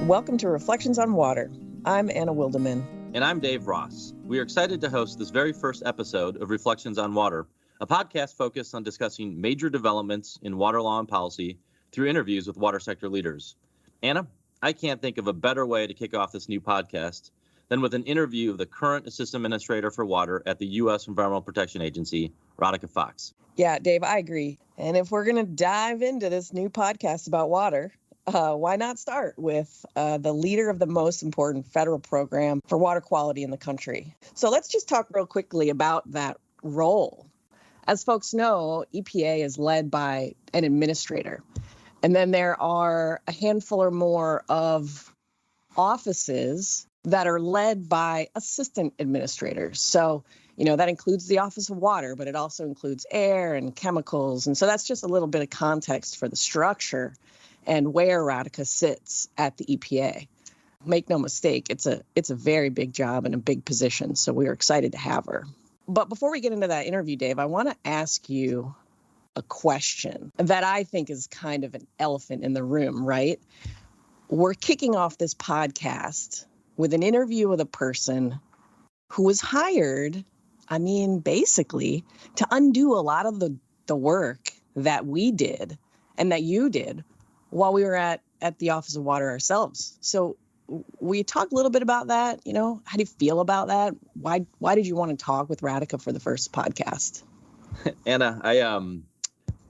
Welcome to Reflections on Water. I'm Anna Wildeman. And I'm Dave Ross. We are excited to host this very first episode of Reflections on Water, a podcast focused on discussing major developments in water law and policy through interviews with water sector leaders. Anna, I can't think of a better way to kick off this new podcast than with an interview of the current Assistant Administrator for Water at the U.S. Environmental Protection Agency, Radhika Fox. Yeah, Dave, I agree. And if we're going to dive into this new podcast about water, why not start with the leader of the most important federal program for water quality in the country? So let's just talk real quickly about that role. As folks know, EPA is led by an administrator. And then there are a handful or more of offices that are led by assistant administrators. So, that includes the Office of Water, but it also includes air and chemicals. And so that's just a little bit of context for the structure and where Radhika sits at the EPA. Make no mistake, it's a very big job and a big position, so we're excited to have her. But before we get into that interview, Dave, I want to ask you a question that I think is kind of an elephant in the room, right? We're kicking off this podcast with an interview with a person who was hired, basically, to undo a lot of the work that we did and that you did while we were at the Office of Water ourselves. So we talked a little bit about that. How do you feel about that? Why did you want to talk with Radhika for the first podcast? Anna,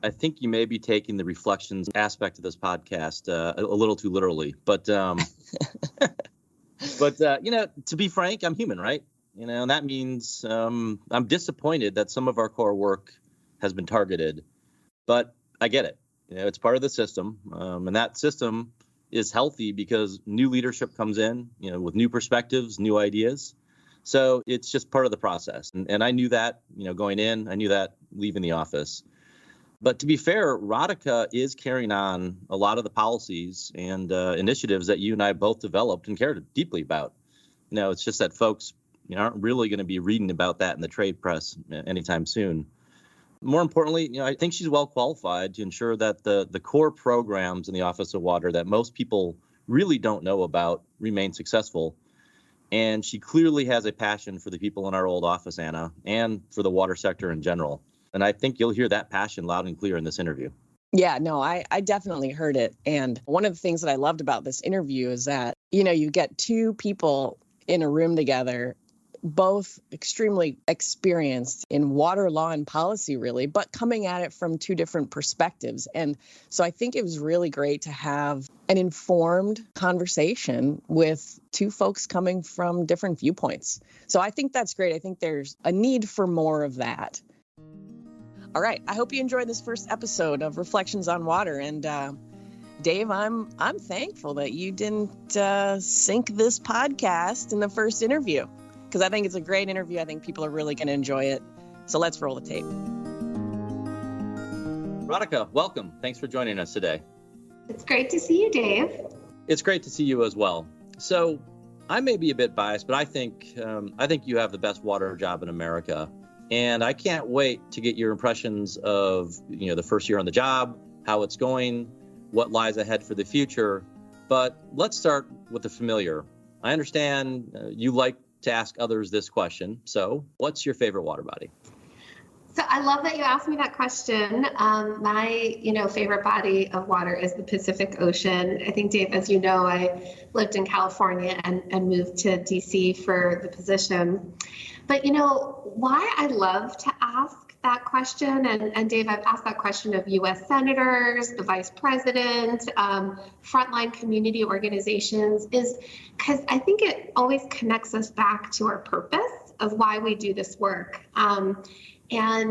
I think you may be taking the reflections aspect of this podcast a little too literally, but to be frank, I'm human, right? And that means I'm disappointed that some of our core work has been targeted, but I get it. It's part of the system, and that system is healthy because new leadership comes in, with new perspectives, new ideas. So it's just part of the process. And I knew that, going in, I knew that leaving the office. But to be fair, Radhika is carrying on a lot of the policies and initiatives that you and I both developed and cared deeply about. It's just that folks aren't really going to be reading about that in the trade press anytime soon. More importantly, I think she's well qualified to ensure that the core programs in the Office of Water that most people really don't know about remain successful. And she clearly has a passion for the people in our old office, Anna, and for the water sector in general. And I think you'll hear that passion loud and clear in this interview. Yeah, no, I definitely heard it. And one of the things that I loved about this interview is that, you get two people in a room together, both extremely experienced in water law and policy, really, but coming at it from two different perspectives. And so I think it was really great to have an informed conversation with two folks coming from different viewpoints. So I think that's great. I think there's a need for more of that. All right. I hope you enjoyed this first episode of Reflections on Water. And Dave, I'm thankful that you didn't sink this podcast in the first interview, because I think it's a great interview. I think people are really going to enjoy it. So let's roll the tape. Radhika, welcome. Thanks for joining us today. It's great to see you, Dave. It's great to see you as well. So I may be a bit biased, but I think you have the best water job in America. And I can't wait to get your impressions of, the first year on the job, how it's going, what lies ahead for the future. But let's start with the familiar. I understand you like to ask others this question. So what's your favorite water body? So I love that you asked me that question. My, favorite body of water is the Pacific Ocean. I think, Dave, as you know, I lived in California and moved to DC for the position. But, why I love to ask that question, and Dave, I've asked that question of U.S. senators, the vice president, frontline community organizations, is because I think it always connects us back to our purpose of why we do this work. And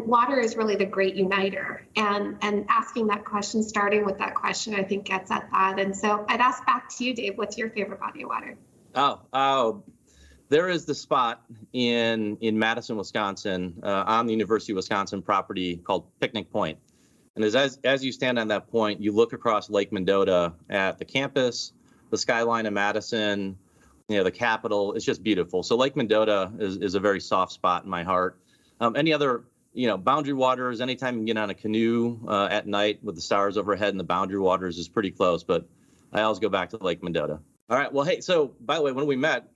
water is really the great uniter. And asking that question, starting with that question, I think gets at that. And so I'd ask back to you, Dave, what's your favorite body of water? Oh, there is the spot in Madison, Wisconsin, on the University of Wisconsin property called Picnic Point. And as you stand on that point, you look across Lake Mendota at the campus, the skyline of Madison, the Capitol. It's just beautiful. So Lake Mendota is a very soft spot in my heart. Any other boundary waters, anytime you can get on a canoe at night with the stars overhead and the boundary waters is pretty close, but I always go back to Lake Mendota. All right. Well, hey, so by the way, when we met,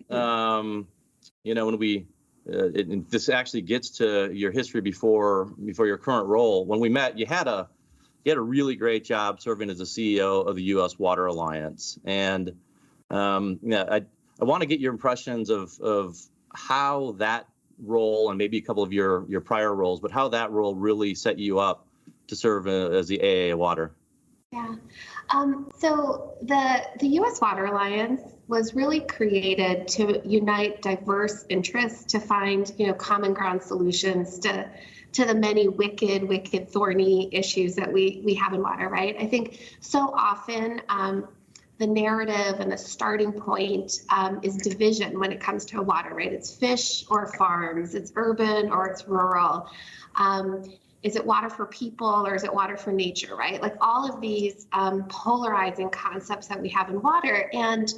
this actually gets to your history before your current role. When we met, you had a really great job serving as the CEO of the U.S. Water Alliance, and I want to get your impressions of how that role, and maybe a couple of your prior roles, but how that role really set you up to serve as the AAA Water. Yeah. So the U.S. Water Alliance was really created to unite diverse interests to find, common ground solutions to the many wicked, thorny issues that we have in water, right? I think so often the narrative and the starting point is division when it comes to water, right? It's fish or farms, it's urban or it's rural. Is it water for people or is it water for nature, right? Like all of these polarizing concepts that we have in water. And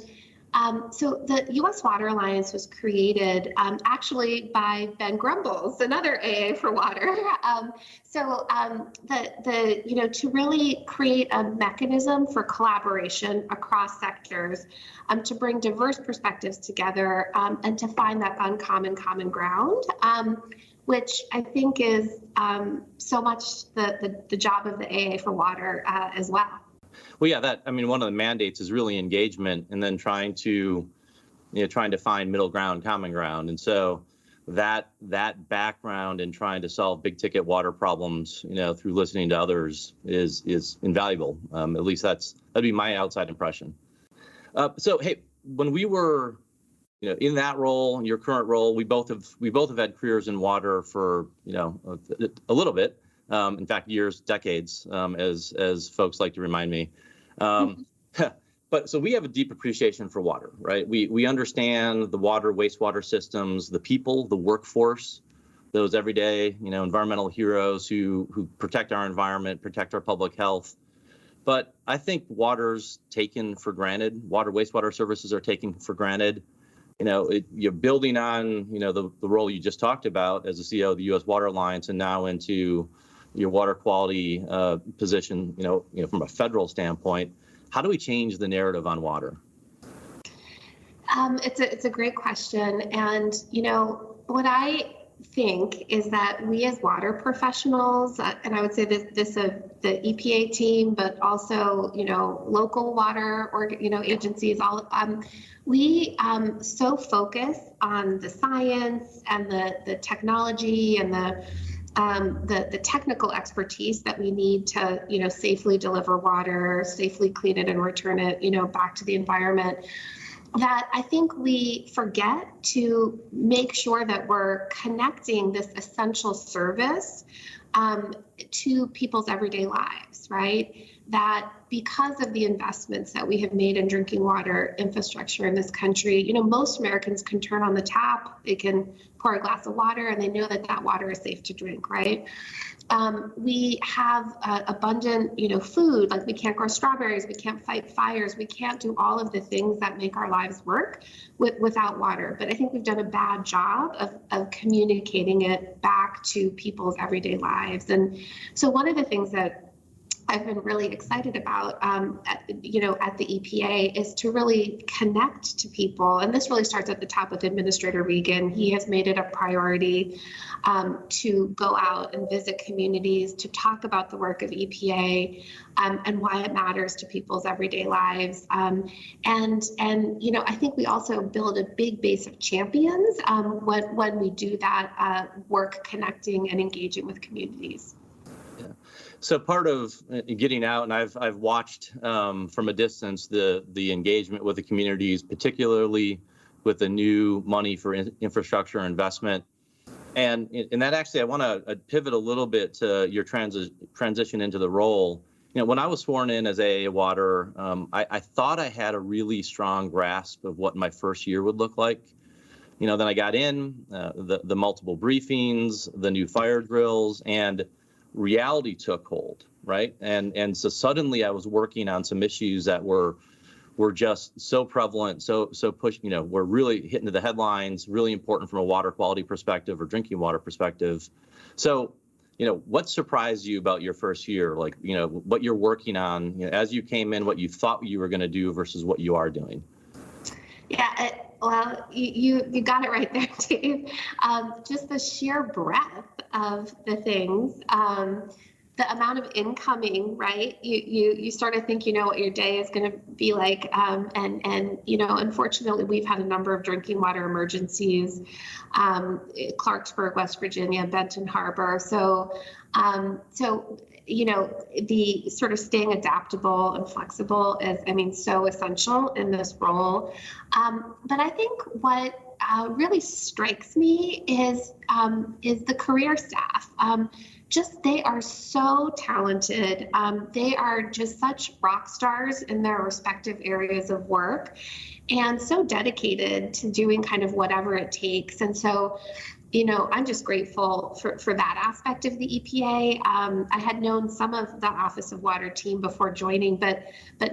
so the U.S. Water Alliance was created actually by Ben Grumbles, another AA for water. To really create a mechanism for collaboration across sectors, to bring diverse perspectives together, and to find that uncommon common ground, which I think is so much the job of the AA for water as well. Well, yeah, one of the mandates is really engagement, and then trying to find middle ground, common ground. And so that background in trying to solve big ticket water problems, through listening to others is invaluable. At least that'd be my outside impression. So, hey, when we were, in that role, your current role, we both have had careers in water for, a little bit. In fact, years, decades, as folks like to remind me. But so we have a deep appreciation for water, right? We understand the water, wastewater systems, the people, the workforce, those everyday, environmental heroes who protect our environment, protect our public health. But I think water's taken for granted. Water, wastewater services are taken for granted. You're building on, the role you just talked about as the CEO of the U.S. Water Alliance, and now into your water quality position, from a federal standpoint. How do we change the narrative on water? It's a great question. And, what I think is that we as water professionals, and I would say this of the EPA team, but also, local water or, agencies, we so focus on the science and the technology and the technical expertise that we need to, safely deliver water, safely clean it and return it, back to the environment, that I think we forget to make sure that we're connecting this essential service to people's everyday lives, right? That because of the investments that we have made in drinking water infrastructure in this country, most Americans can turn on the tap, they can pour a glass of water, and they know that water is safe to drink, right? We have abundant, food, like we can't grow strawberries, we can't fight fires, we can't do all of the things that make our lives work without water. But I think we've done a bad job of communicating it back to people's everyday lives. And so one of the things that I've been really excited about, at the EPA, is to really connect to people. And this really starts at the top with Administrator Regan. He has made it a priority to go out and visit communities, to talk about the work of EPA and why it matters to people's everyday lives. And I think we also build a big base of champions when we do that work connecting and engaging with communities. So part of getting out, and I've watched from a distance the engagement with the communities, particularly with the new money for infrastructure investment, and that actually I want to pivot a little bit to your transition into the role. When I was sworn in as AA Water, I thought I had a really strong grasp of what my first year would look like. Then I got in the multiple briefings, the new fire drills, and reality took hold, right? And so suddenly I was working on some issues that were just so prevalent, so push, were really hitting the headlines, really important from a water quality perspective or drinking water perspective. So what surprised you about your first year? Like, what you're working on, as you came in, what you thought you were going to do versus what you are doing. Yeah, well, you got it right there, Dave. Just the sheer breadth of the things, the amount of incoming, right? You start to think, what your day is going to be like, and unfortunately, we've had a number of drinking water emergencies, Clarksburg, West Virginia, Benton Harbor, so the sort of staying adaptable and flexible is, so essential in this role. But I think what really strikes me is the career staff. They are so talented. They are just such rock stars in their respective areas of work and so dedicated to doing kind of whatever it takes. And so, I'm just grateful for that aspect of the EPA. I had known some of the Office of Water team before joining, but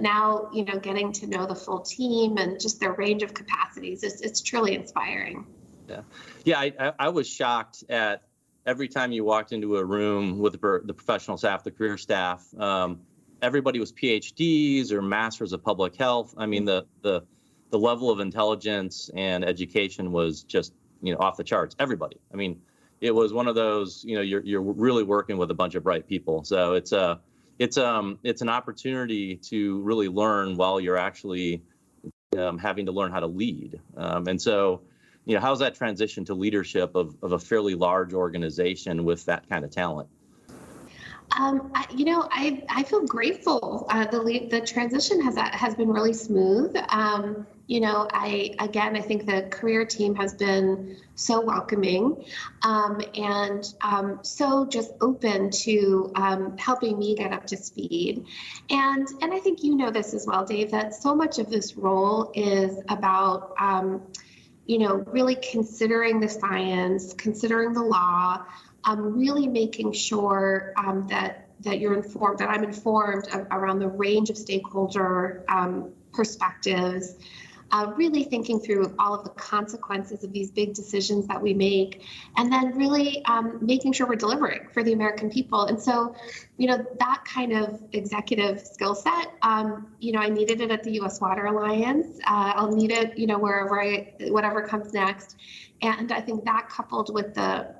now, getting to know the full team and just their range of capacities, it's truly inspiring. Yeah. I was shocked at every time you walked into a room with the professional staff, the career staff, everybody was PhDs or masters of public health. I mean, the level of intelligence and education was just off the charts. Everybody. I mean, it was one of those. You're really working with a bunch of bright people. So it's an opportunity to really learn while you're actually having to learn how to lead. And so, how's that transition to leadership of a fairly large organization with that kind of talent? I feel grateful. The transition has been really smooth. I think the career team has been so welcoming, and so just open to helping me get up to speed. And I think this as well, Dave, that so much of this role is about really considering the science, considering the law, really making sure that you're informed, that I'm informed around the range of stakeholder perspectives, really thinking through all of the consequences of these big decisions that we make, and then really making sure we're delivering for the American people. And so, that kind of executive skill set, I needed it at the U.S. Water Alliance. I'll need it, whatever comes next. And I think that, coupled with the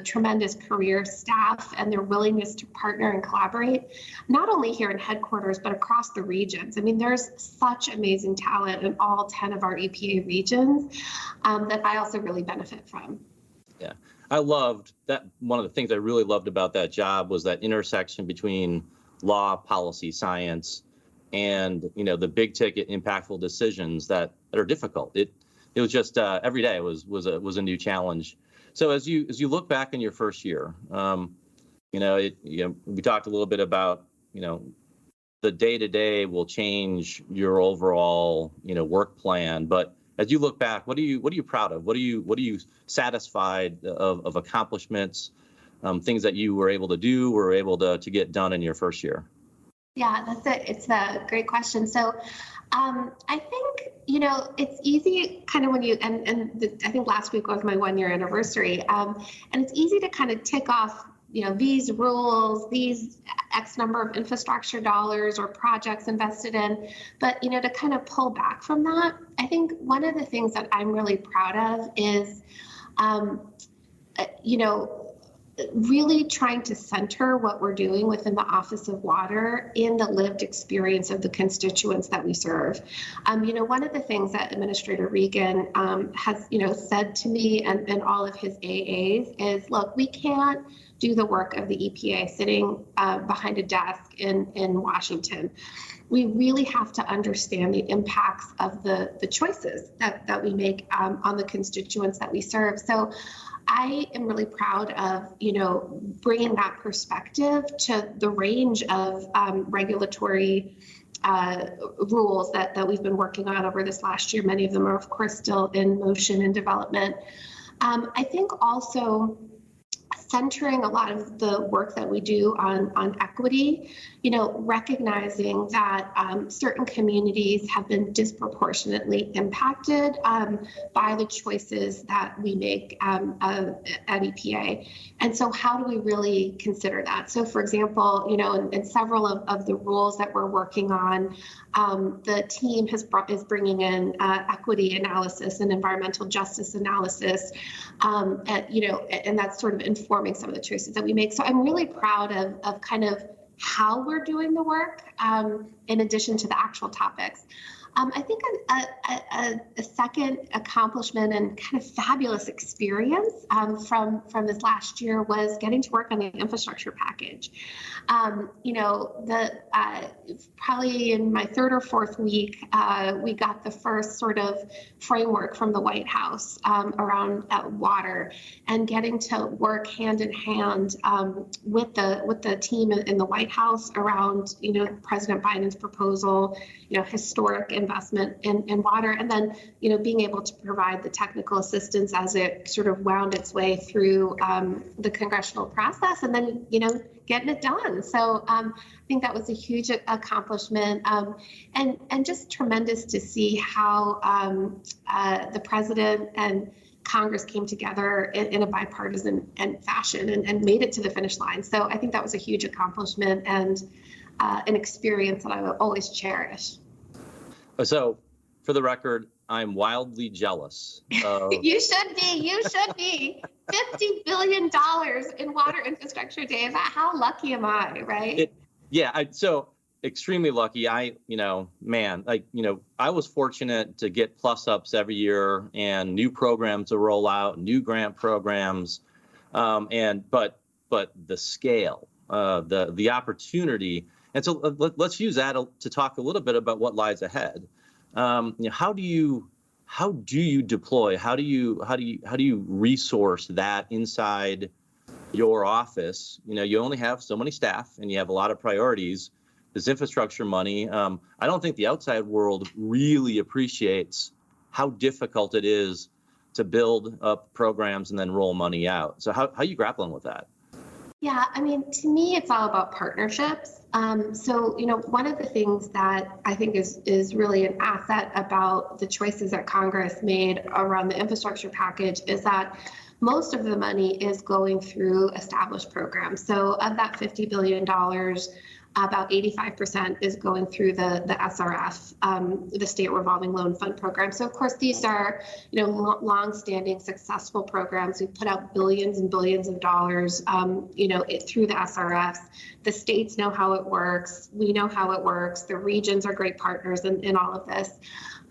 tremendous career staff and their willingness to partner and collaborate, not only here in headquarters, but across the regions. I mean, there's such amazing talent in all 10 of our EPA regions that I also really benefit from. Yeah, I loved that. One of the things I really loved about that job was that intersection between law, policy, science, and the big ticket, impactful decisions that are difficult. It was just every day was a new challenge. So as you look back in your first year, we talked a little bit about the day-to-day will change your overall work plan. But as you look back, what are you proud of? What are you satisfied of accomplishments, things that you were able to do, were able to get done in your first year? Yeah, that's it. It's a great question. So I think, it's easy kind of when you, I think last week was my 1-year anniversary. And it's easy to kind of tick off, these rules, these X number of infrastructure dollars or projects invested in. But, to kind of pull back from that, I think one of the things that I'm really proud of is, really trying to center what we're doing within the Office of Water in the lived experience of the constituents that we serve. One of the things that Administrator Regan has, said to me and all of his AAs is, look, we can't do the work of the EPA sitting behind a desk in Washington. We really have to understand the impacts of the choices that we make on the constituents that we serve. So I am really proud of, bringing that perspective to the range of regulatory rules that we've been working on over this last year. Many of them are, of course, still in motion and development. I think also centering a lot of the work that we do on equity, recognizing that certain communities have been disproportionately impacted by the choices that we make at EPA. And so how do we really consider that? So for example, in several of the rules that we're working on, the team is bringing in equity analysis and environmental justice analysis, and that's sort of informing some of the choices that we make. So I'm really proud of kind of how we're doing the work in addition to the actual topics. I think a second accomplishment and kind of fabulous experience from this last year was getting to work on the infrastructure package. Probably in my third or fourth week, we got the first sort of framework from the White House around water, and getting to work hand in hand with the team in the White House around President Biden's proposal, historic investment in water, and then being able to provide the technical assistance as it sort of wound its way through the congressional process, and then getting it done. So I think that was a huge accomplishment, and just tremendous to see how the president and Congress came together in a bipartisan fashion and made it to the finish line. So I think that was a huge accomplishment and an experience that I will always cherish. So, for the record, I'm wildly jealous. You should be. $50 billion in water infrastructure, Dave. How lucky am I, right? So extremely lucky. I was fortunate to get plus ups every year and new programs to roll out, new grant programs, but the scale, the opportunity. And so let's use that to talk a little bit about what lies ahead. How do you deploy? How do you resource that inside your office? You only have so many staff, and you have a lot of priorities. This infrastructure money, I don't think the outside world really appreciates how difficult it is to build up programs and then roll money out. So how are you grappling with that? Yeah, I mean, to me, it's all about partnerships. So, one of the things that I think is really an asset about the choices that Congress made around the infrastructure package is that most of the money is going through established programs. So of that $50 billion, about 85% is going through the SRF, the State Revolving Loan Fund program. So of course, these are, long-standing successful programs. We've put out billions and billions of dollars, through the SRFs. The states know how it works. We know how it works. The regions are great partners in all of this.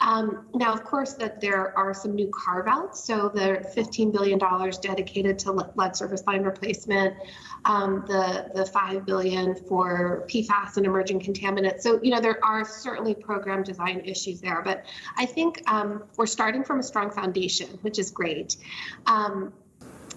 Now, of course, that there are some new carve-outs. So the $15 billion dedicated to lead service line replacement, the $5 billion for PFAS and emerging contaminants. So, there are certainly program design issues there, but I think we're starting from a strong foundation, which is great.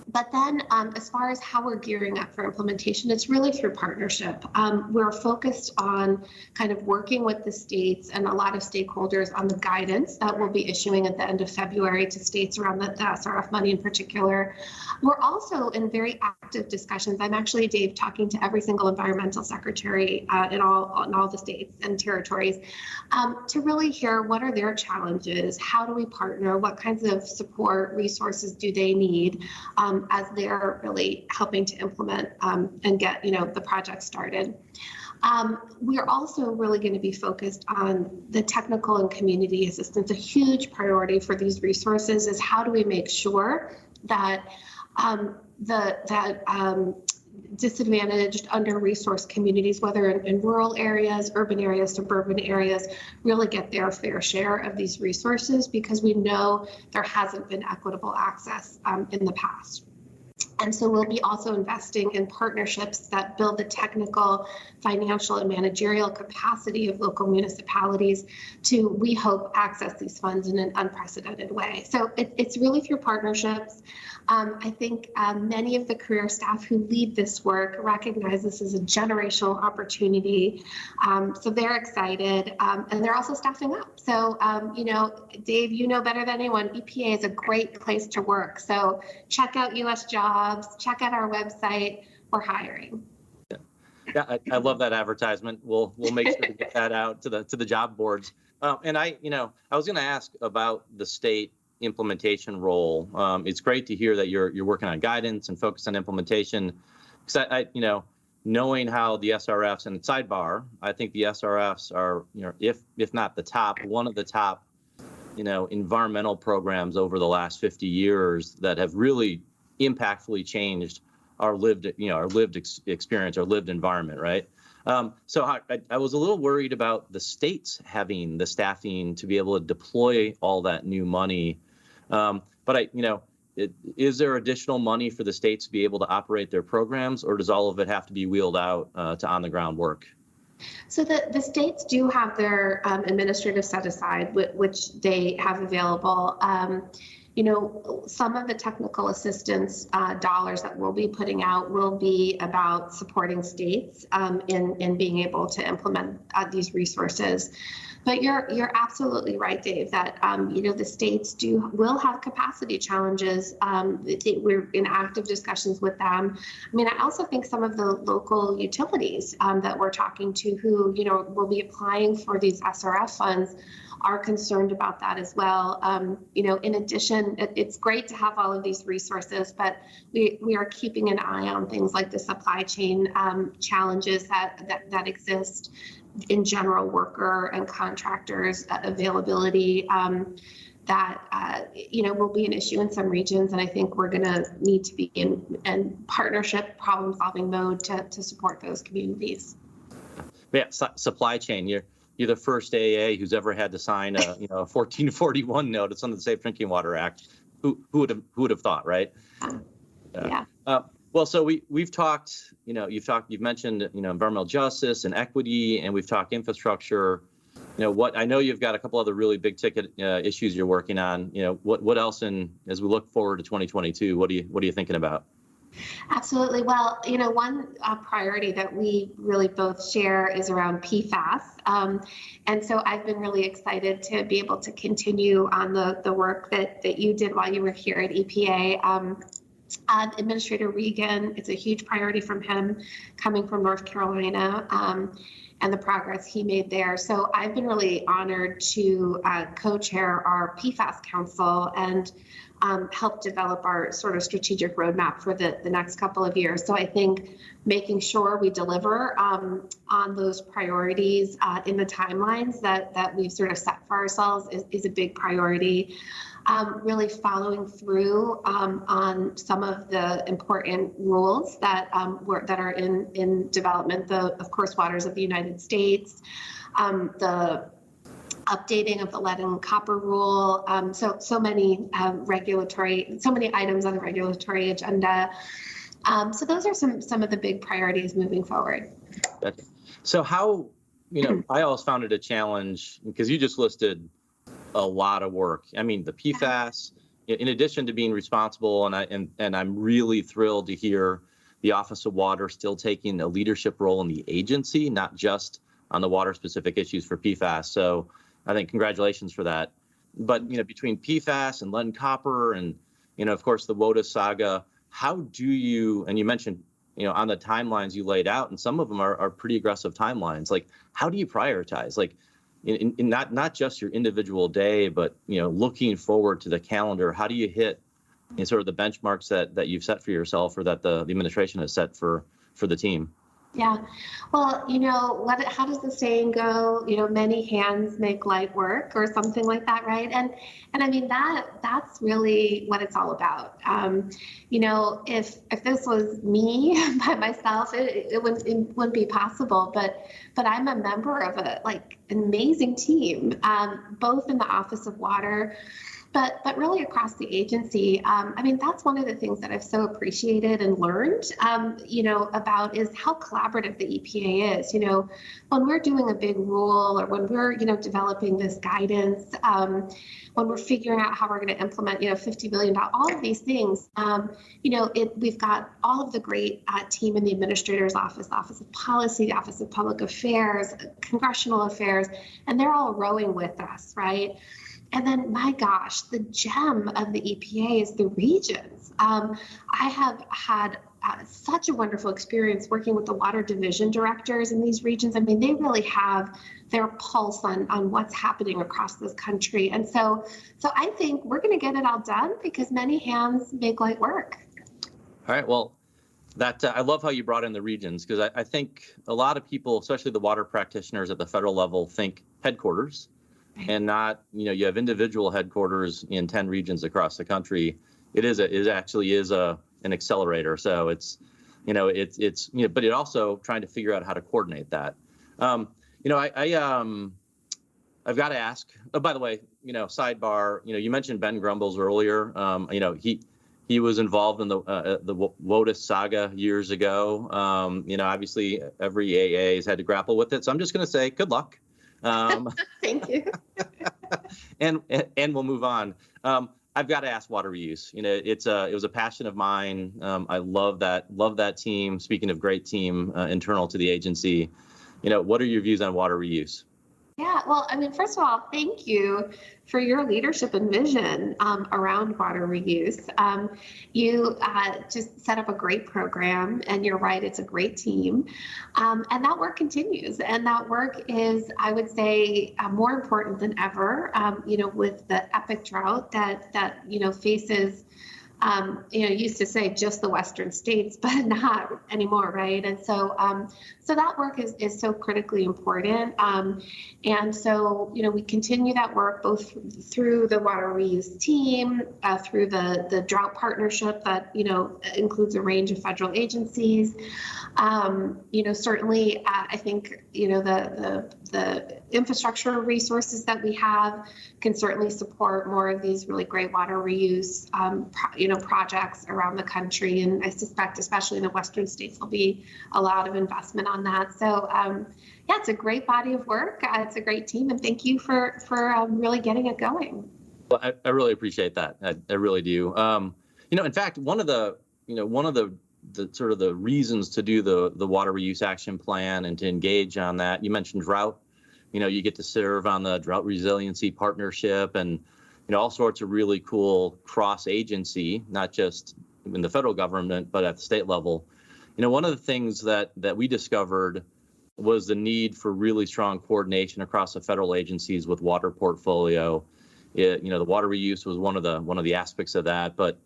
But then as far as how we're gearing up for implementation, it's really through partnership. We're focused on kind of working with the states and a lot of stakeholders on the guidance that we'll be issuing at the end of February to states around the SRF money in particular. We're also in very active discussions. I'm actually, Dave, talking to every single environmental secretary in all the states and territories to really hear what are their challenges, how do we partner, what kinds of support resources do they need, as they're really helping to implement and get the project started. We're also really going to be focused on the technical and community assistance. A huge priority for these resources is how do we make sure that disadvantaged, under-resourced communities, whether in rural areas, urban areas, suburban areas, really get their fair share of these resources, because we know there hasn't been equitable access in the past. And so we'll be also investing in partnerships that build the technical, financial, and managerial capacity of local municipalities to, we hope, access these funds in an unprecedented way. So it's really through partnerships. I think many of the career staff who lead this work recognize this as a generational opportunity. So they're excited, and they're also staffing up. So, Dave, better than anyone, EPA is a great place to work. So check out US Jobs. jobs. Check out our website. We're hiring. Yeah, I love that advertisement. We'll make sure to get that out to the job boards. And I was going to ask about the state implementation role. It's great to hear that you're working on guidance and focus on implementation. Because knowing how the SRFs, and sidebar, I think the SRFs are, if not the top, one of the top, environmental programs over the last 50 years that have really impactfully changed our lived experience, our lived environment, right? So I was a little worried about the states having the staffing to be able to deploy all that new money. But is there additional money for the states to be able to operate their programs, or does all of it have to be wheeled out to on the ground work? So the states do have their administrative set aside, which they have available. Some of the technical assistance dollars that we'll be putting out will be about supporting states in being able to implement these resources. But you're absolutely right, Dave, that the states will have capacity challenges. We're in active discussions with them. I mean, I also think some of the local utilities that we're talking to who will be applying for these SRF funds are concerned about that as well. In addition, it's great to have all of these resources, but we are keeping an eye on things like the supply chain challenges that exist in general, worker and contractors availability that will be an issue in some regions, and I think we're going to need to be in partnership, problem-solving mode to support those communities. Yeah, supply chain. You're the first AA who's ever had to sign a 1441 notice under the Safe Drinking Water Act. Who would have thought, right? Yeah. Well, so we've talked. You've mentioned environmental justice and equity, and we've talked infrastructure. What I know you've got a couple other really big ticket issues you're working on. What else? As we look forward to 2022, what are you thinking about? Absolutely. Well, one priority that we really both share is around PFAS. And so I've been really excited to be able to continue on the work that you did while you were here at EPA. Administrator Regan, it's a huge priority from him coming from North Carolina and the progress he made there. So I've been really honored to co-chair our PFAS Council and help develop our sort of strategic roadmap for the next couple of years. So I think making sure we deliver on those priorities in the timelines that we've sort of set for ourselves is a big priority. Really following through on some of the important rules that are in development, the Coarse Waters of the United States, the updating of the lead and copper rule, so many items on the regulatory agenda. So those are some of the big priorities moving forward. So how, I always found it a challenge because you just listed a lot of work. I mean, the PFAS, in addition to being responsible, and I'm really thrilled to hear the Office of Water still taking a leadership role in the agency, not just on the water-specific issues for PFAS. So I think congratulations for that. But between PFAS and lead and copper, and of course the WOTUS saga, how do you? And you mentioned on the timelines you laid out, and some of them are pretty aggressive timelines. Like, how do you prioritize? Like, in not just your individual day, but looking forward to the calendar, how do you hit sort of the benchmarks that you've set for yourself, or that the administration has set for the team? Yeah, well, how does the saying go? Many hands make light work, or something like that, right? And I mean that's really what it's all about. If this was me by myself, it wouldn't be possible. But I'm a member of an amazing team, both in the Office of Water, but really across the agency. I mean, that's one of the things that I've so appreciated and learned, about is how collaborative the EPA is. When we're doing a big rule, or when we're, developing this guidance, when we're figuring out how we're going to implement, $50 billion, all of these things, we've got all of the great team in the Administrator's Office, the Office of Policy, the Office of Public Affairs, Congressional Affairs, and they're all rowing with us, right? And then, my gosh, the gem of the EPA is the regions. I have had such a wonderful experience working with the water division directors in these regions. I mean, they really have their pulse on what's happening across this country. And so I think we're going to get it all done because many hands make light work. All right. Well, I love how you brought in the regions, because I think a lot of people, especially the water practitioners at the federal level, think headquarters and not, you have individual headquarters in 10 regions across the country. It actually is an accelerator. So it's but it also trying to figure out how to coordinate that. I've got to ask, oh, by the way, sidebar, you mentioned Ben Grumbles earlier. He was involved in the WOTUS saga years ago. Obviously every AA has had to grapple with it. So I'm just going to say good luck. Thank you. and we'll move on. I've got to ask water reuse. It was a passion of mine. I love that team. Speaking of great team internal to the agency, what are your views on water reuse? Yeah, well, I mean, first of all, thank you for your leadership and vision around water reuse. You just set up a great program, and you're right, it's a great team. And that work continues. And that work is, I would say, more important than ever, with the epic drought that faces used to say just the Western states, but not anymore, right? And so that work is so critically important. And so, we continue that work both through the water reuse team, through the drought partnership that, includes a range of federal agencies. Certainly, I think, the infrastructure resources that we have can certainly support more of these really great water reuse, projects around the country. And I suspect, especially in the Western states, there'll be a lot of investment on that. So, it's a great body of work. It's a great team. And thank you for really getting it going. Well, I really appreciate that. I really do. In fact, one of the sort of the reasons to do the water reuse action plan and to engage on that, you mentioned drought. You get to serve on the drought resiliency partnership and all sorts of really cool cross agency, not just in the federal government, but at the state level. One of the things that we discovered was the need for really strong coordination across the federal agencies with water portfolio. The water reuse was one of the aspects of that, but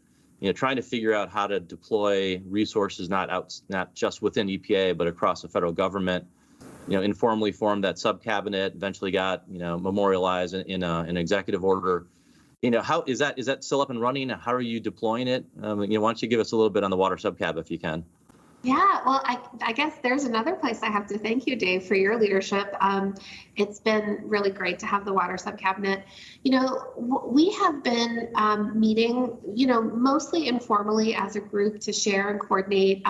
trying to figure out how to deploy resources not just within EPA but across the federal government. Informally formed that sub-cabinet, eventually got memorialized in an executive order. How is that still up and running? How are you deploying it? Why don't you give us a little bit on the water sub-cab if you can? Yeah, well, I guess there's another place I have to thank you, Dave, for your leadership. It's been really great to have the water sub-cabinet. We have been meeting, mostly informally as a group to share and coordinate.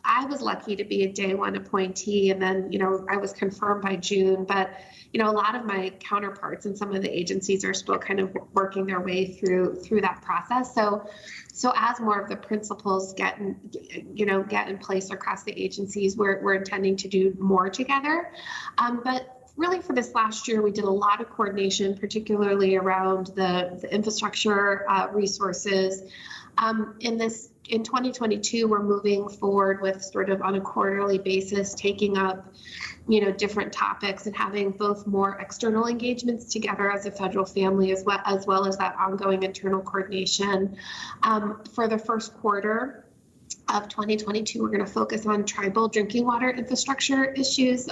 I was lucky to be a day one appointee, and then, I was confirmed by June, but a lot of my counterparts in some of the agencies are still kind of working their way through that process. So as more of the principles get in place across the agencies, we're intending to do more together. But really for this last year, we did a lot of coordination, particularly around the infrastructure resources. In 2022, we're moving forward with sort of on a quarterly basis, taking up, different topics and having both more external engagements together as a federal family as well as that ongoing internal coordination. For the first quarter of 2022, we're going to focus on tribal drinking water infrastructure issues,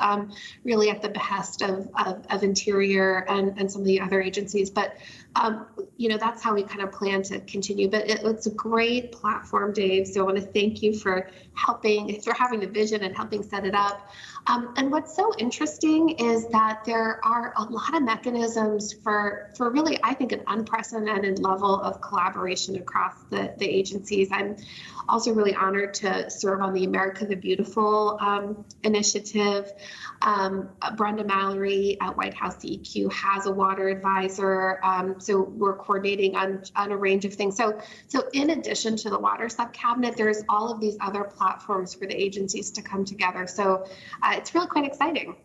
really at the behest of Interior and some of the other agencies. But, that's how we kind of plan to continue. But it's a great platform, Dave. So I want to thank you for having the vision and helping set it up. And what's so interesting is that there are a lot of mechanisms for really, I think, an unprecedented level of collaboration across the agencies. I'm also really honored to serve on the America the Beautiful initiative. Brenda Mallory at White House CEQ has a water advisor. So we're coordinating on a range of things. So in addition to the water sub-cabinet, there's all of these other platforms for the agencies to come together. So it's really quite exciting.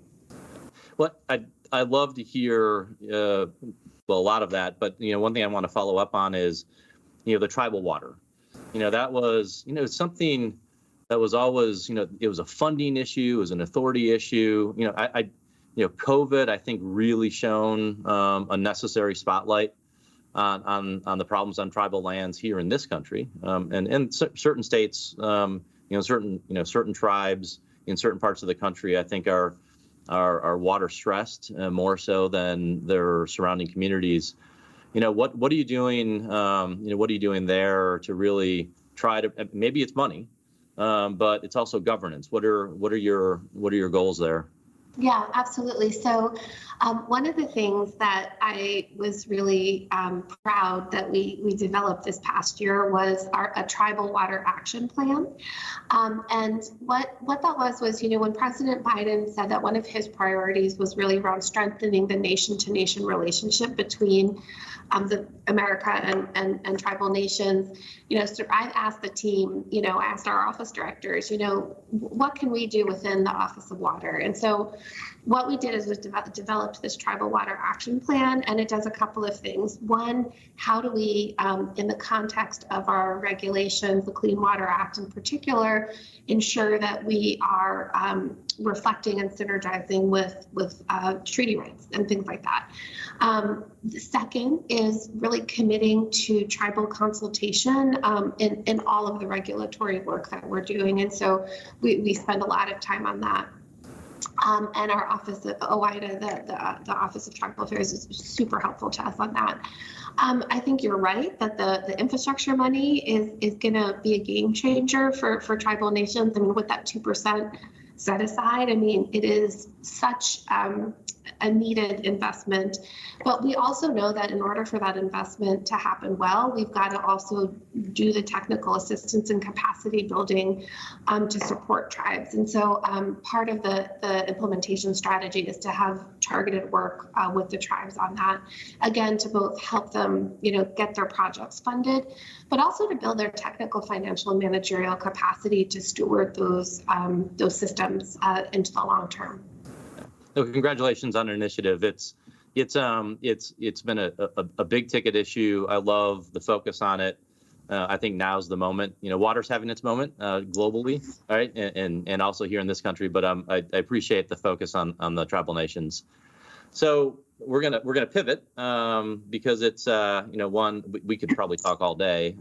Well, I love to hear well, a lot of that, but one thing I want to follow up on is the tribal water. That was something that was always it was a funding issue, it was an authority issue. COVID I think really shone a necessary spotlight on the problems on tribal lands here in this country, and in certain states, certain tribes in certain parts of the country I think are water stressed more so than their surrounding communities. What are you doing? What are you doing there to really try to? Maybe it's money, but it's also governance. What are your goals there? Yeah, absolutely. So one of the things that I was really proud that we developed this past year was a tribal water action plan. And what that was when President Biden said that one of his priorities was really around strengthening the nation-to-nation relationship between the America and tribal nations. So I've asked the team, I asked our office directors, what can we do within the Office of Water? And so what we did is we developed this tribal water action plan, and it does a couple of things. One, how do we, in the context of our regulations, the Clean Water Act in particular, ensure that we are reflecting and synergizing with treaty rights and things like that. The second is really committing to tribal consultation in all of the regulatory work that we're doing. And so we spend a lot of time on that. And our office of OIDA, the Office of Tribal Affairs, is super helpful to us on that. I think you're right that the infrastructure money is going to be a game changer for tribal nations. I mean, with that 2% set aside, it is such a needed investment. But we also know that in order for that investment to happen well, we've got to also do the technical assistance and capacity building to support tribes. And so part of the implementation strategy is to have targeted work with the tribes on that, again, to both help them, get their projects funded, but also to build their technical, financial, and managerial capacity to steward those systems into the long term. So congratulations on an initiative. It's been a big ticket issue. I love the focus on it. I think now's the moment. Water's having its moment globally, right, and also here in this country. But I appreciate the focus on the tribal nations. So we're gonna pivot because it's one we could probably talk all day,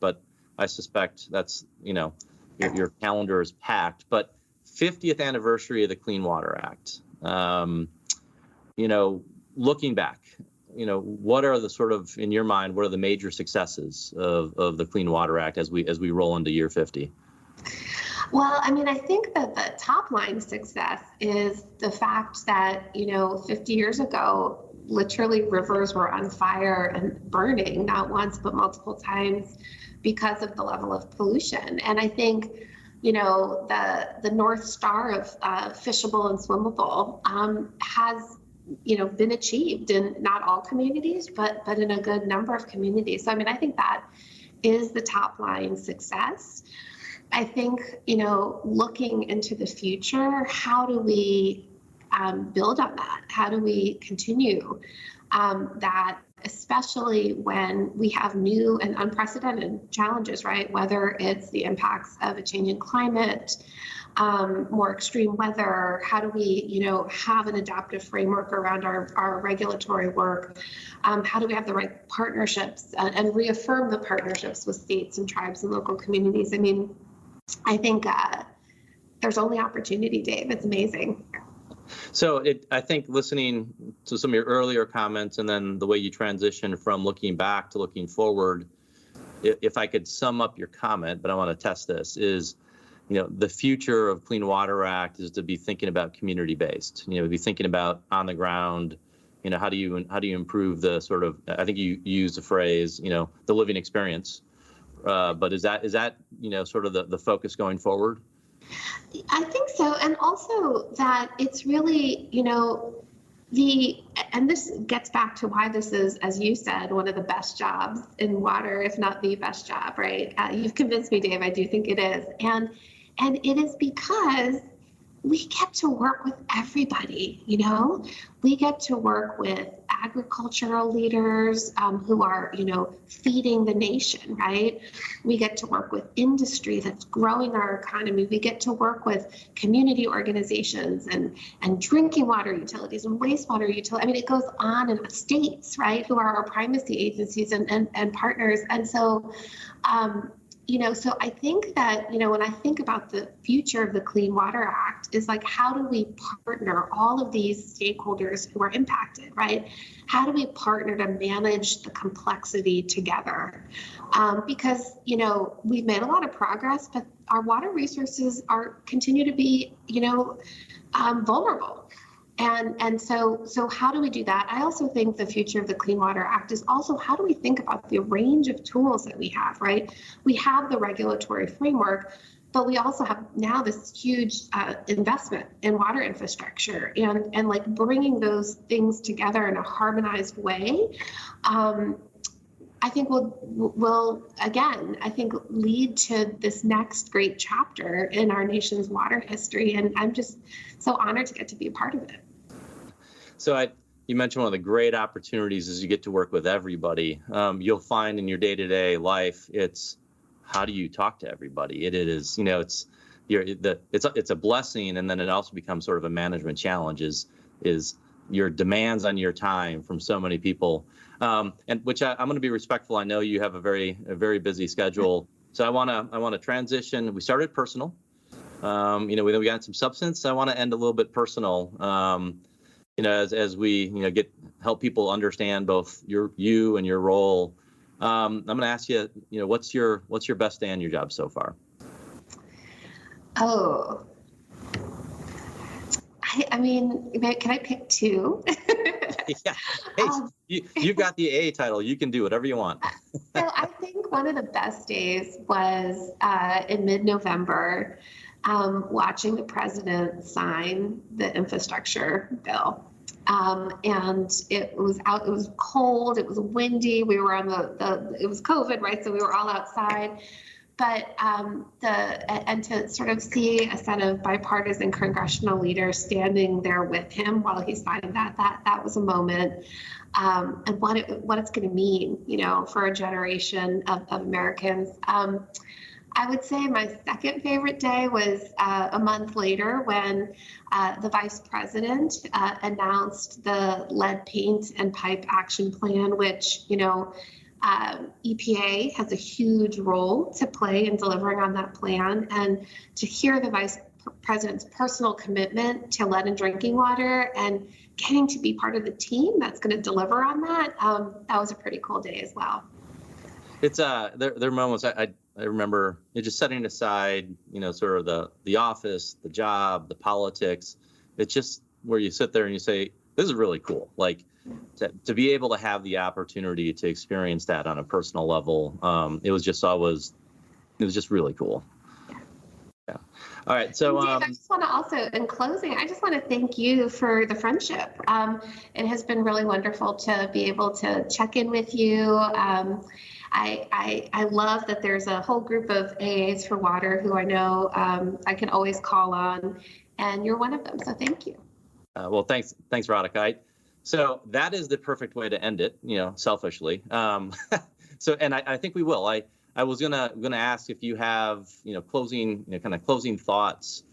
but I suspect that's your calendar is packed. But 50th anniversary of the Clean Water Act. Looking back, what are the sort of, in your mind, what are the major successes of the Clean Water Act as we roll into year 50? Well, I think that the top line success is the fact that, 50 years ago, literally rivers were on fire and burning, not once, but multiple times because of the level of pollution. And I think, the North Star of fishable and swimmable has, been achieved in not all communities, but in a good number of communities. So, I think that is the top line success. I think, looking into the future, how do we build on that? How do we continue that, especially when we have new and unprecedented challenges, right? Whether it's the impacts of a changing climate, more extreme weather, how do we, have an adaptive framework around our regulatory work? How do we have the right partnerships and reaffirm the partnerships with states and tribes and local communities? I think there's only opportunity, Dave. It's amazing. So I think listening to some of your earlier comments and then the way you transition from looking back to looking forward, if I could sum up your comment, but I want to test this, is, the future of Clean Water Act is to be thinking about community-based, be thinking about on the ground, how do you improve the sort of, I think you used the phrase, the living experience. But is that sort of the focus going forward? I think so. And also that it's really, and this gets back to why this is, as you said, one of the best jobs in water, if not the best job, right? You've convinced me, Dave. I do think it is. And it is because we get to work with everybody, we get to work with agricultural leaders who are, feeding the nation, right? We get to work with industry that's growing our economy. We get to work with community organizations and drinking water utilities and wastewater utilities. I mean, it goes on, and states, right, who are our primacy agencies and partners. And so, so I think that, when I think about the future of the Clean Water Act is like, how do we partner all of these stakeholders who are impacted, right? How do we partner to manage the complexity together? Because, we've made a lot of progress, but our water resources continue to be, vulnerable. And so how do we do that? I also think the future of the Clean Water Act is also, how do we think about the range of tools that we have, right? We have the regulatory framework, but we also have now this huge investment in water infrastructure and like bringing those things together in a harmonized way. I think will again, I think lead to this next great chapter in our nation's water history. And I'm just so honored to get to be a part of it. So you mentioned one of the great opportunities is you get to work with everybody. You'll find in your day-to-day life, it's how do you talk to everybody? It is, it's a blessing, and then it also becomes sort of a management challenge. Is your demands on your time from so many people, and which I'm going to be respectful. I know you have a very busy schedule, so I want to transition. We started personal, we got some substance. I want to end a little bit personal. As we help people understand both you and your role. I'm going to ask you, what's your best day on your job so far? Oh. I mean, can I pick two? Yeah. Hey, you've got the A title. You can do whatever you want. So I think one of the best days was in mid-November, watching the president sign the infrastructure bill. And it was cold, it was windy. We were on it was COVID, right? So we were all outside. But and to sort of see a set of bipartisan congressional leaders standing there with him while he signed that was a moment. And what it's going to mean, for a generation of Americans. I would say my second favorite day was a month later when the vice president announced the lead paint and pipe action plan, which, EPA has a huge role to play in delivering on that plan. And to hear the vice president's personal commitment to lead in drinking water and getting to be part of the team that's going to deliver on that, that was a pretty cool day as well. It's there are moments I remember just setting aside, sort of the office, the job, the politics. It's just where you sit there and you say, this is really cool. Like to be able to have the opportunity to experience that on a personal level. It was just really cool. Yeah. All right. So Dave, I just want to also, in closing, I just want to thank you for the friendship. It has been really wonderful to be able to check in with you. I love that there's a whole group of AAs for water who I know I can always call on, and you're one of them. So thank you. Well, thanks, Radhika. So that is the perfect way to end it, selfishly. So, and I think we will. I was gonna ask if you have, closing thoughts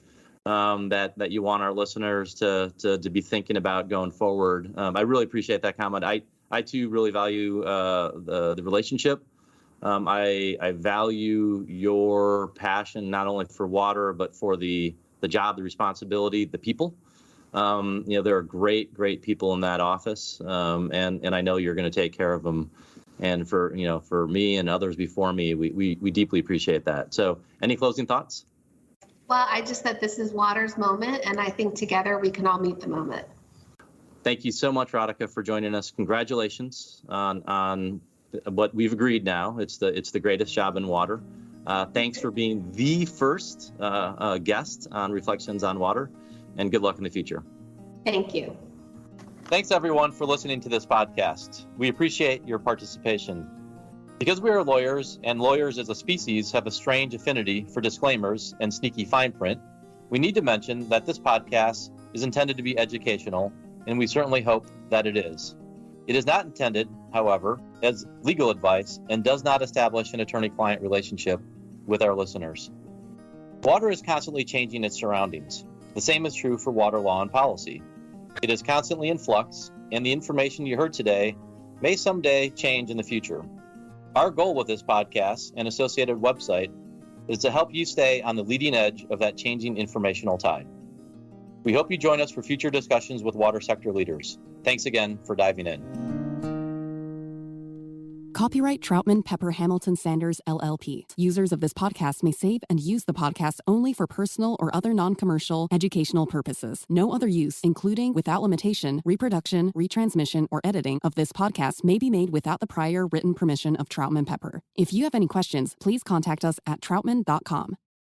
that you want our listeners to be thinking about going forward. I really appreciate that comment. I too really value the relationship. I value your passion not only for water but for the job, the responsibility, the people. There are great people in that office, and I know you're going to take care of them. And for me and others before me, we deeply appreciate that. So, any closing thoughts? Well, I just said this is water's moment, and I think together we can all meet the moment. Thank you so much, Radhika, for joining us. Congratulations on what we've agreed now. It's the greatest job in water. Thanks for being the first guest on Reflections on Water, and good luck in the future. Thank you. Thanks, everyone, for listening to this podcast. We appreciate your participation. Because we are lawyers, and lawyers as a species have a strange affinity for disclaimers and sneaky fine print, We need to mention that this podcast is intended to be educational, and we certainly hope that it is. It is not intended, however, as legal advice and does not establish an attorney-client relationship with our listeners. Water is constantly changing its surroundings. The same is true for water law and policy. It is constantly in flux, and the information you heard today may someday change in the future. Our goal with this podcast and associated website is to help you stay on the leading edge of that changing informational tide. We hope you join us for future discussions with water sector leaders. Thanks again for diving in. Copyright Troutman Pepper Hamilton Sanders, LLP. Users of this podcast may save and use the podcast only for personal or other non-commercial educational purposes. No other use, including, without limitation, reproduction, retransmission, or editing of this podcast may be made without the prior written permission of Troutman Pepper. If you have any questions, please contact us at troutman.com.